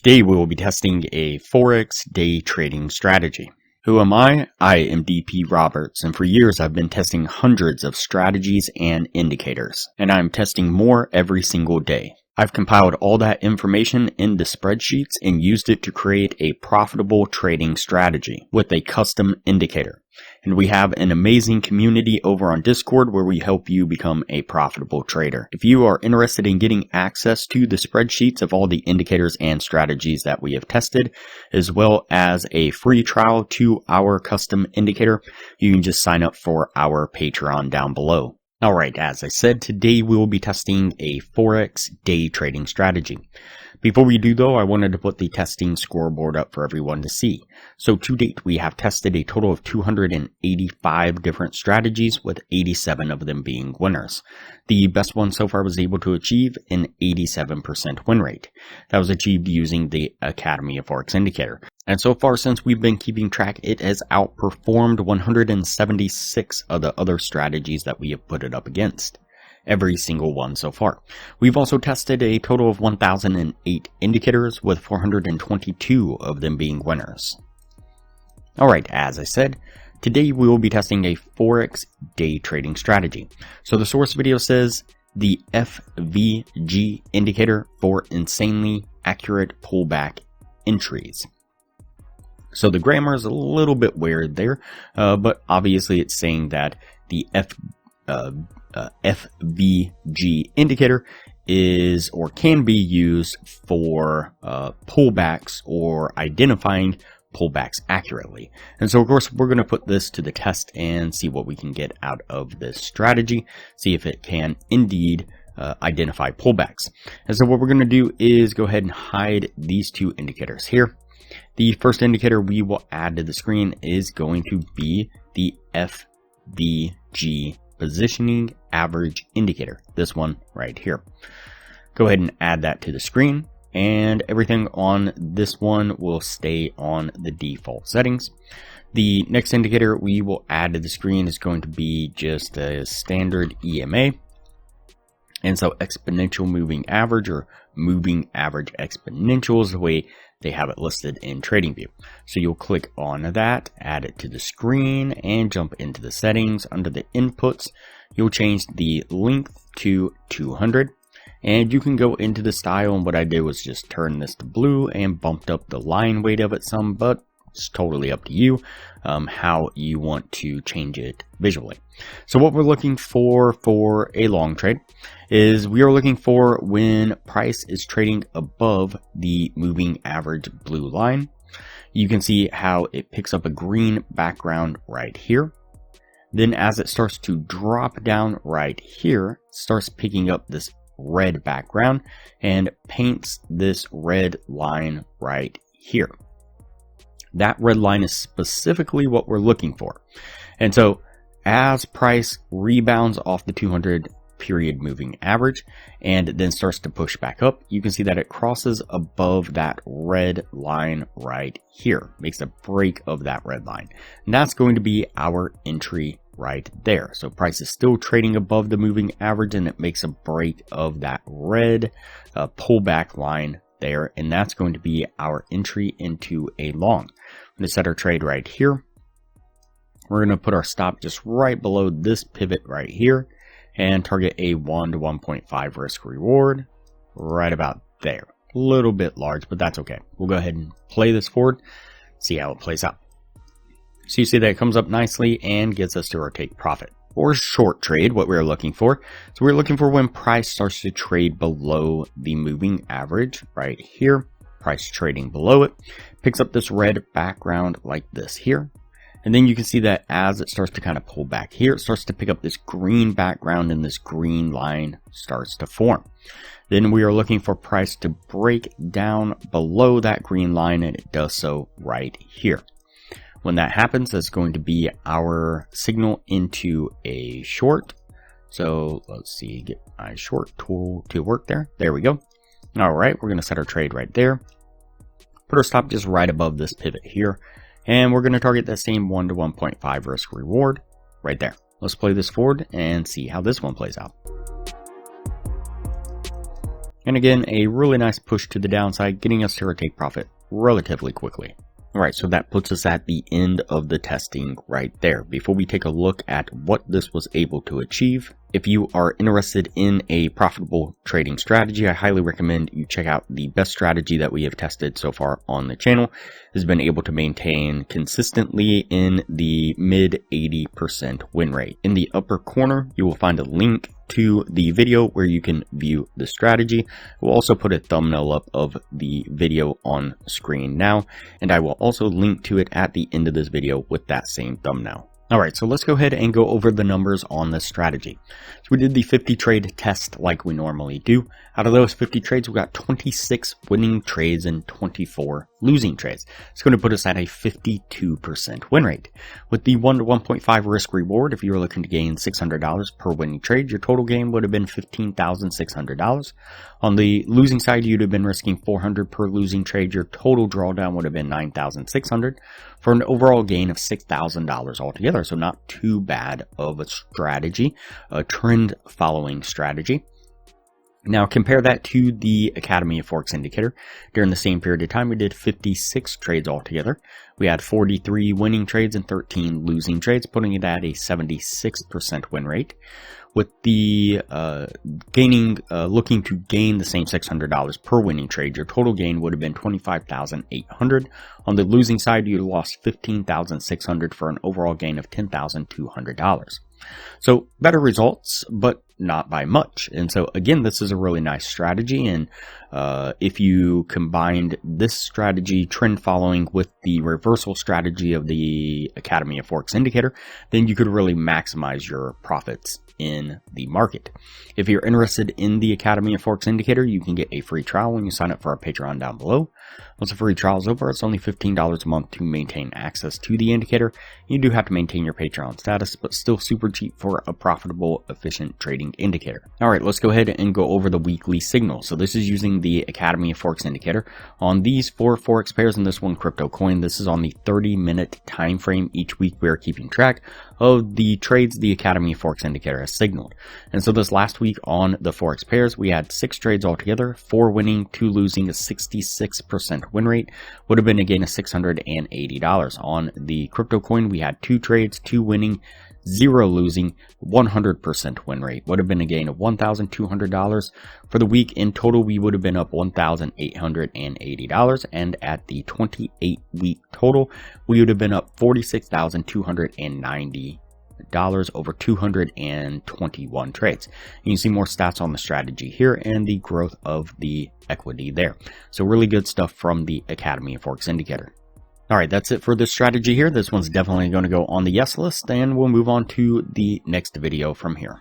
Today we will be testing a Forex day trading strategy. Who am I? I am DP Roberts, and for years I've been testing hundreds of strategies and indicators, and I'm testing more every single day. I've compiled all that information into spreadsheets and used it to create a profitable trading strategy with a custom indicator. And we have an amazing community over on Discord where we help you become a profitable trader. If you are interested in getting access to the spreadsheets of all the indicators and strategies that we have tested, as well as a free trial to our custom indicator, you can just sign up for our Patreon down below. Alright, as I said, today we will be testing a Forex day trading strategy. Before we do though, I wanted to put the testing scoreboard up for everyone to see. So to date, we have tested a total of 285 different strategies, with 87 of them being winners. The best one so far was able to achieve an 87% win rate. That was achieved using the Academy of Forex indicator. And so far, since we've been keeping track, it has outperformed 176 of the other strategies that we have put it up against. Every single one so far. We've also tested a total of 1,008 indicators, with 422 of them being winners. Alright, as I said, today we will be testing a Forex day trading strategy. So the source video says the FVG indicator for insanely accurate pullback entries. So the grammar is a little bit weird there, but obviously it's saying that the FVG indicator is or can be used for pullbacks or identifying pullbacks accurately. And so of course we're going to put this to the test and see what we can get out of this strategy, see if it can indeed identify pullbacks. And so what we're going to do is go ahead and hide these two indicators here. The first indicator we will add to the screen is going to be the FVG positioning average indicator, this one right here. Go ahead and add that to the screen, and everything on this one will stay on the default settings. The next indicator we will add to the screen is going to be just a standard EMA. And so exponential moving average, or moving average exponential, is the way they have it listed in TradingView. So you'll click on that, add it to the screen, and jump into the settings. Under the inputs, you'll change the length to 200. And you can go into the style, and what I did was just turn this to blue and bumped up the line weight of it some, but it's totally up to you how you want to change it visually. So what we're looking for a long trade is we are looking for when price is trading above the moving average blue line. You can see how it picks up a green background right here. Then as it starts to drop down right here, it starts picking up this red background and paints this red line right here. That red line is specifically what we're looking for. And so as price rebounds off the 200 period moving average and then starts to push back up, you can see that it crosses above that red line right here, makes a break of that red line. And that's going to be our entry right there. So price is still trading above the moving average, and it makes a break of that red pullback line there, and that's going to be our entry into a long. I'm going to set our trade right here. We're going to put our stop just right below this pivot right here and target a 1 to 1.5 risk reward right about there. A little bit large, but that's okay. We'll go ahead and play this forward, see how it plays out. So you see that it comes up nicely and gets us to our take profit. Or short trade, what we're looking for. So we're looking for when price starts to trade below the moving average right here. Price trading below it, picks up this red background like this here. And then you can see that as it starts to kind of pull back here, it starts to pick up this green background, and this green line starts to form. Then we are looking for price to break down below that green line, and it does so right here. When that happens, that's going to be our signal into a short. So let's see, get my short tool to work there. There we go. All right, we're going to set our trade right there. Put our stop just right above this pivot here. And we're going to target that same 1 to 1.5 risk reward right there. Let's play this forward and see how this one plays out. And again, a really nice push to the downside, getting us to our take profit relatively quickly. Alright, so that puts us at the end of the testing right there. Before we take a look at what this was able to achieve, if you are interested in a profitable trading strategy, I highly recommend you check out the best strategy that we have tested so far on the channel. It has been able to maintain consistently in the mid 80% win rate. In the upper corner, you will find a link to the video where you can view the strategy. We'll also put a thumbnail up of the video on screen now, and I will also link to it at the end of this video with that same thumbnail. Alright, so let's go ahead and go over the numbers on this strategy. So we did the 50 trade test like we normally do. Out of those 50 trades, we got 26 winning trades and 24 losing trades. It's going to put us at a 52% win rate. With the 1 to 1.5 risk reward, if you were looking to gain $600 per winning trade, your total gain would have been $15,600. On the losing side, you'd have been risking $400 per losing trade. Your total drawdown would have been $9,600 for an overall gain of $6,000 altogether. So not too bad of a strategy, a trend following strategy. Now compare that to the Academy of Forex indicator. During the same period of time, we did 56 trades altogether. We had 43 winning trades and 13 losing trades, putting it at a 76% win rate. With the looking to gain the same $600 per winning trade, your total gain would have been $25,800. On the losing side, you lost $15,600 for an overall gain of $10,200. So better results, but not by much. And so again, this is a really nice strategy. And if you combined this strategy, trend following, with the reversal strategy of the Academy of Forex indicator, then you could really maximize your profits in the market. If you're interested in the Academy of Forex indicator, you can get a free trial when you sign up for our Patreon down below. Once the free trial is over, it's only $15 a month to maintain access to the indicator. You do have to maintain your Patreon status, but still super cheap for a profitable, efficient trading indicator. Alright, let's go ahead and go over the weekly signal. So this is using the Academy of Forex indicator on these 4 Forex pairs and this one crypto coin. This is on the 30-minute time frame. Each week we are keeping track of the trades the Academy of Forex indicator has signaled. And so this last week on the Forex pairs, we had 6 trades altogether, 4 winning, 2 losing, a 66% win rate, would have been a gain of $680. On the crypto coin, we had 2 trades, 2 winning, 0 losing, 100% win rate, would have been a gain of $1,200. For the week in total, we would have been up $1,880, and at the 28-week total, we would have been up $46,290 over 221 trades. You can see more stats on the strategy here and the growth of the equity there. So really good stuff from the Academy of Forex indicator. Alright, that's it for this strategy here. This one's definitely going to go on the yes list, and we'll move on to the next video from here.